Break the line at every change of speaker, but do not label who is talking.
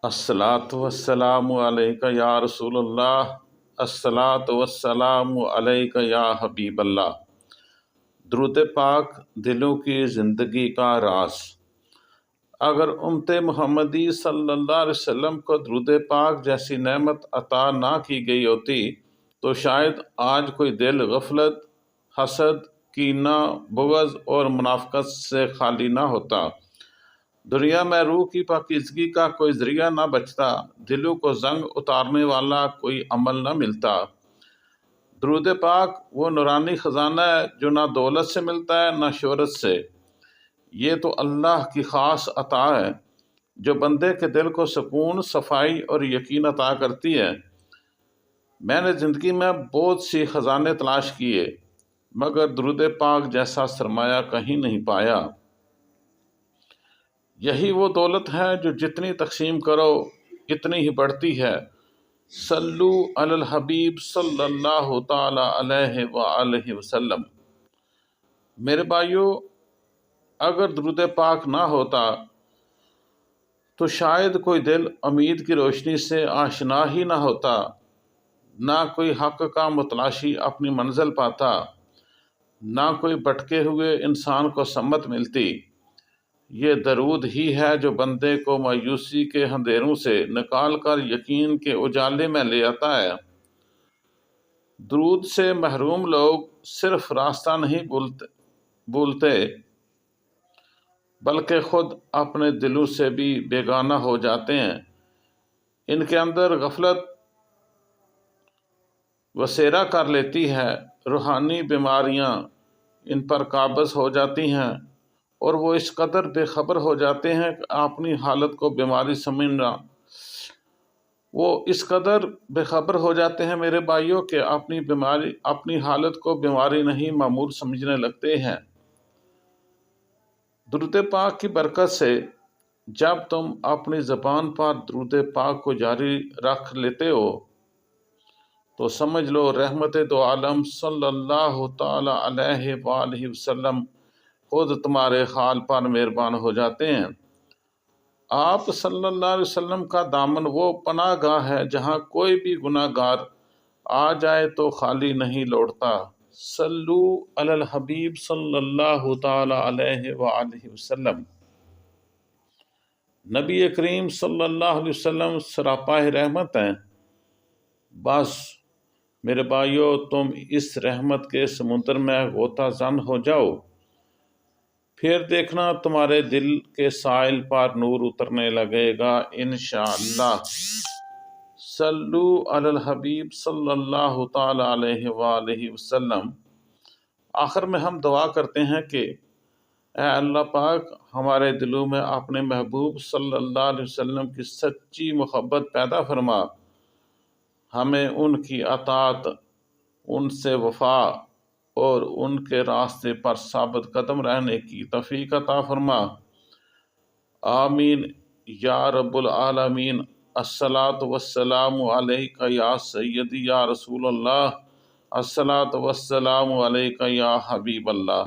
अस्सलातु वस्सलामु अलैका या रसूल अल्लाह, अस्सलातु वस्सलामु अलैका या हबीब अल्लाह। दुरूद पाक दिलों की ज़िंदगी का राज। अगर उम्मत मुहम्मदी सल्लल्लाहु अलैहि वसल्लम को दुरूद पाक जैसी नेमत अता ना की गई होती तो शायद आज कोई दिल गफलत, हसद, कीना, बुग़्ज़ और मुनाफ़िक़त से खाली ना होता। दुनिया में रूह की पाकीज़गी का कोई ज़रिया ना बचता, दिलों को जंग उतारने वाला कोई अमल ना मिलता। दुरूद पाक वो नूरानी ख़जाना है जो ना दौलत से मिलता है ना शोहरत से। ये तो अल्लाह की ख़ास अता है जो बंदे के दिल को सुकून, सफाई और यकीन अता करती है। मैंने ज़िंदगी में बहुत सी ख़जाने तलाश किए मगर दुरूद पाक जैसा सरमाया कहीं नहीं पाया। यही वो दौलत है जो जितनी तकसीम करो इतनी ही बढ़ती है। सल्लू अलल हबीब सल्लल्लाहु ताला अलैहि व आलिहि वसल्लम। मेरे भाइयों, अगर दुरूद पाक ना होता तो शायद कोई दिल उम्मीद की रोशनी से आशना ही ना होता, ना कोई हक का मुतलाशी अपनी मंजिल पाता, ना कोई भटके हुए इंसान को सम्मत मिलती। ये दरूद ही है जो बंदे को मायूसी के अंधेरों से निकाल कर यकीन के उजाले में ले आता है। दरूद से महरूम लोग सिर्फ रास्ता नहीं भूलते बल्कि खुद अपने दिलों से भी बेगाना हो जाते हैं। इनके अंदर गफलत वसेरा कर लेती है, रूहानी बीमारियां इन पर काबज़ हो जाती हैं और वो इस कदर बेखबर हो जाते हैं कि अपनी हालत को बीमारी समझना वो इस कदर बेखबर हो जाते हैं मेरे भाइयों के अपनी हालत को बीमारी नहीं मामूल समझने लगते हैं। दुरूद पाक की बरकत से जब तुम अपनी ज़बान पर दुरूद पाक को जारी रख लेते हो तो समझ लो रहमत दो आलम सल्लल्लाहु ताला अलैहि वालैहि वसल्लम खुद तुम्हारे हाल पर मेहरबान हो जाते हैं। आप सल्लल्लाहु अलैहि वसल्लम का दामन वो पनाहगाह है जहाँ कोई भी गुनाहगार आ जाए तो खाली नहीं लौटता। सल्लू अलल हबीब सल्लल्लाहु ताला अलैहि व आलिहि वसल्लम। नबी करीम सल्लल्लाहु अलैहि वसल्लम सरापाए रहमत हैं। बस मेरे भाइयों, तुम इस रहमत के समुद्र में गोता जन हो जाओ, फिर देखना तुम्हारे दिल के साइल पर नूर उतरने लगेगा इंशाअल्लाह। सल्लू अलल हबीब सल्लल्लाहु ताला अलैहि वालैहि वसल्लम। आखिर में हम दुआ करते हैं कि ऐ अल्लाह पाक हमारे दिलों में अपने महबूब सल्लल्लाहु अलैहि वसल्लम की सच्ची मोहब्बत पैदा फरमा, हमें उनकी अतात, उनसे वफा और उनके रास्ते पर साबित कदम रहने की तौफीक अता फरमा। आमीन या रब्बुल आलमीन। अस्सलातु वस्सलामु अलैका या सय्यदी या रसूल अल्लाह, अस्सलातु वस्सलामु अलैका या हबीब अल्लाह।